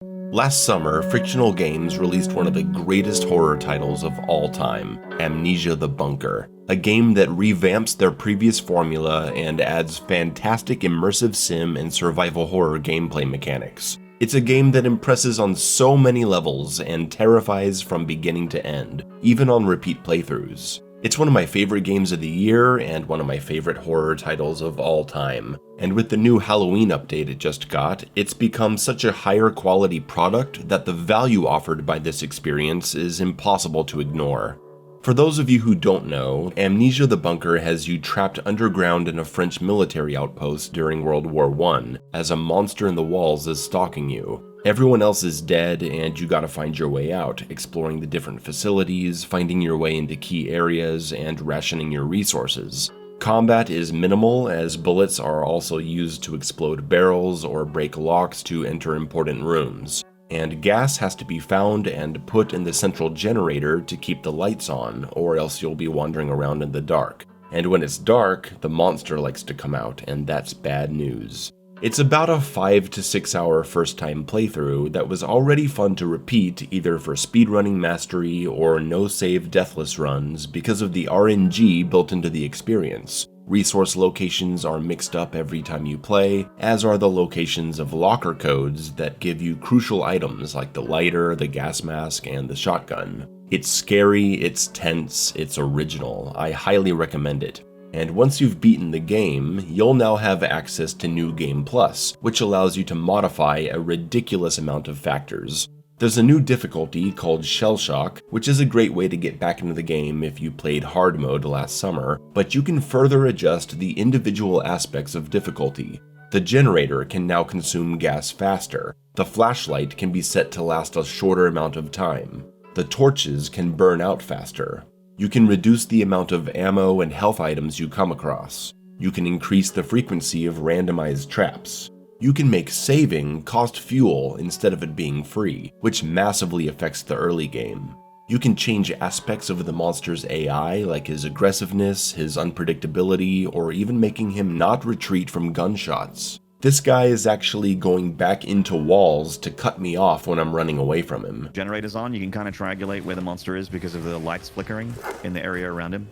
Last summer, Frictional Games released one of the greatest horror titles of all time, Amnesia the Bunker, a game that revamps their previous formula and adds fantastic immersive sim and survival horror gameplay mechanics. It's a game that impresses on so many levels and terrifies from beginning to end, even on repeat playthroughs. It's one of my favorite games of the year and one of my favorite horror titles of all time. And with the new Halloween update it just got, it's become such a higher quality product that the value offered by this experience is impossible to ignore. For those of you who don't know, Amnesia the Bunker has you trapped underground in a French military outpost during World War I, as a monster in the walls is stalking you. Everyone else is dead, and you gotta find your way out, exploring the different facilities, finding your way into key areas, and rationing your resources. Combat is minimal, as bullets are also used to explode barrels or break locks to enter important rooms. And gas has to be found and put in the central generator to keep the lights on, or else you'll be wandering around in the dark. And when it's dark, the monster likes to come out, and that's bad news. It's about a 5 to 6 hour first time playthrough that was already fun to repeat either for speedrunning mastery or no save deathless runs because of the RNG built into the experience. Resource locations are mixed up every time you play, as are the locations of locker codes that give you crucial items like the lighter, the gas mask, and the shotgun. It's scary, it's tense, it's original. I highly recommend it. And once you've beaten the game, you'll now have access to New Game Plus, which allows you to modify a ridiculous amount of factors. There's a new difficulty called Shell Shock, which is a great way to get back into the game if you played hard mode last summer, but you can further adjust the individual aspects of difficulty. The generator can now consume gas faster, the flashlight can be set to last a shorter amount of time, the torches can burn out faster. You can reduce the amount of ammo and health items you come across. You can increase the frequency of randomized traps. You can make saving cost fuel instead of it being free, which massively affects the early game. You can change aspects of the monster's AI, like his aggressiveness, his unpredictability, or even making him not retreat from gunshots. This guy is actually going back into walls to cut me off when I'm running away from him. Generator's on, you can kind of triangulate where the monster is because of the lights flickering in the area around him.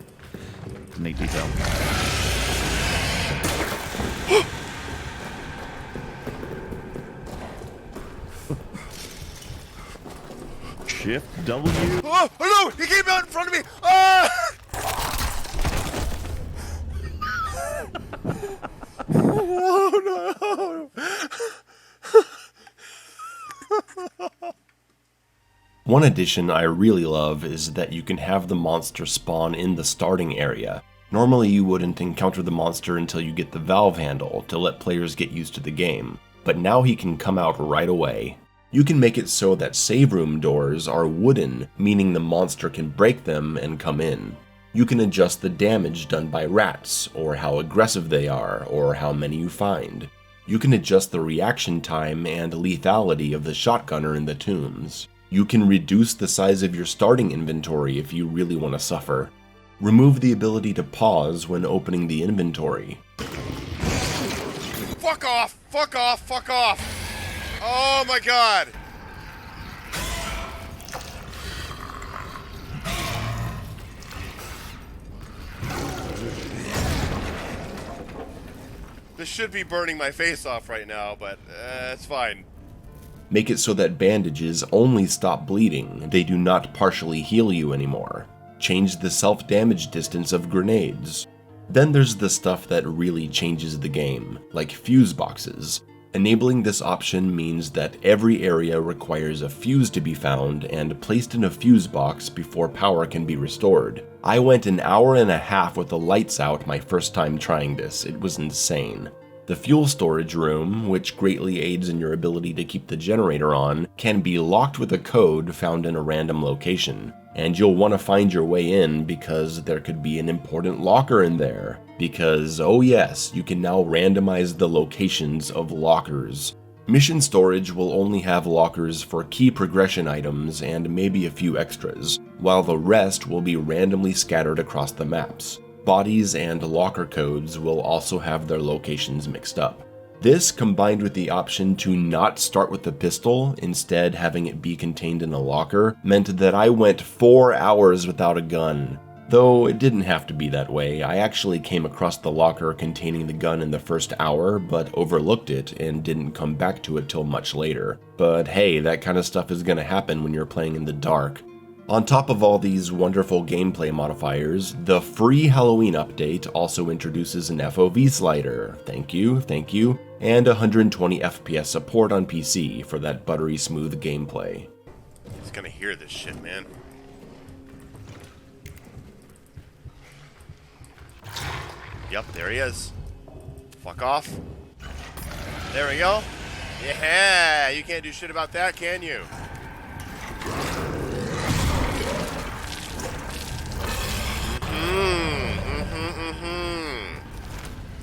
It's a neat detail. Shift W. Oh no! He came out in front of me! Ah! Oh no! One addition I really love is that you can have the monster spawn in the starting area. Normally you wouldn't encounter the monster until you get the valve handle to let players get used to the game, but now he can come out right away. You can make it so that save room doors are wooden, meaning the monster can break them and come in. You can adjust the damage done by rats, or how aggressive they are, or how many you find. You can adjust the reaction time and lethality of the shotgunner in the tombs. You can reduce the size of your starting inventory if you really want to suffer. Remove the ability to pause when opening the inventory. Fuck off! Fuck off! Fuck off! Oh my god! This should be burning my face off right now, but it's fine. Make it so that bandages only stop bleeding, they do not partially heal you anymore. Change the self-damage distance of grenades. Then there's the stuff that really changes the game, like fuse boxes. Enabling this option means that every area requires a fuse to be found and placed in a fuse box before power can be restored. I went an hour and a half with the lights out my first time trying this, it was insane. The fuel storage room, which greatly aids in your ability to keep the generator on, can be locked with a code found in a random location. And you'll want to find your way in because there could be an important locker in there. Because, oh yes, you can now randomize the locations of lockers. Mission storage will only have lockers for key progression items and maybe a few extras, while the rest will be randomly scattered across the maps. Bodies and locker codes will also have their locations mixed up. This, combined with the option to not start with the pistol, instead having it be contained in a locker, meant that I went 4 hours without a gun. Though it didn't have to be that way. I actually came across the locker containing the gun in the first hour, but overlooked it and didn't come back to it till much later. But hey, that kind of stuff is gonna happen when you're playing in the dark. On top of all these wonderful gameplay modifiers, the free Halloween update also introduces an FOV slider, thank you, and 120 FPS support on PC for that buttery smooth gameplay. He's gonna hear this shit, man. Yep, there he is. Fuck off. There we go. Yeah, you can't do shit about that, can you?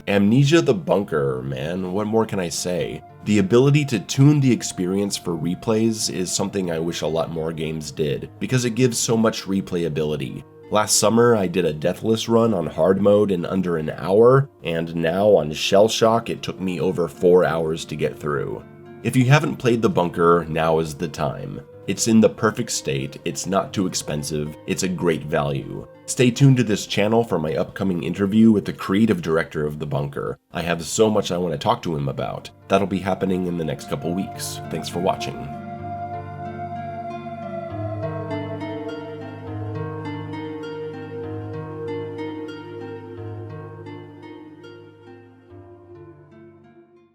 Amnesia the Bunker, man, what more can I say? The ability to tune the experience for replays is something I wish a lot more games did, because it gives so much replayability. Last summer, I did a deathless run on hard mode in under an hour, and now on Shell Shock it took me over 4 hours to get through. If you haven't played The Bunker, now is the time. It's in the perfect state, it's not too expensive, it's a great value. Stay tuned to this channel for my upcoming interview with the creative director of The Bunker. I have so much I want to talk to him about. That'll be happening in the next couple weeks. Thanks for watching.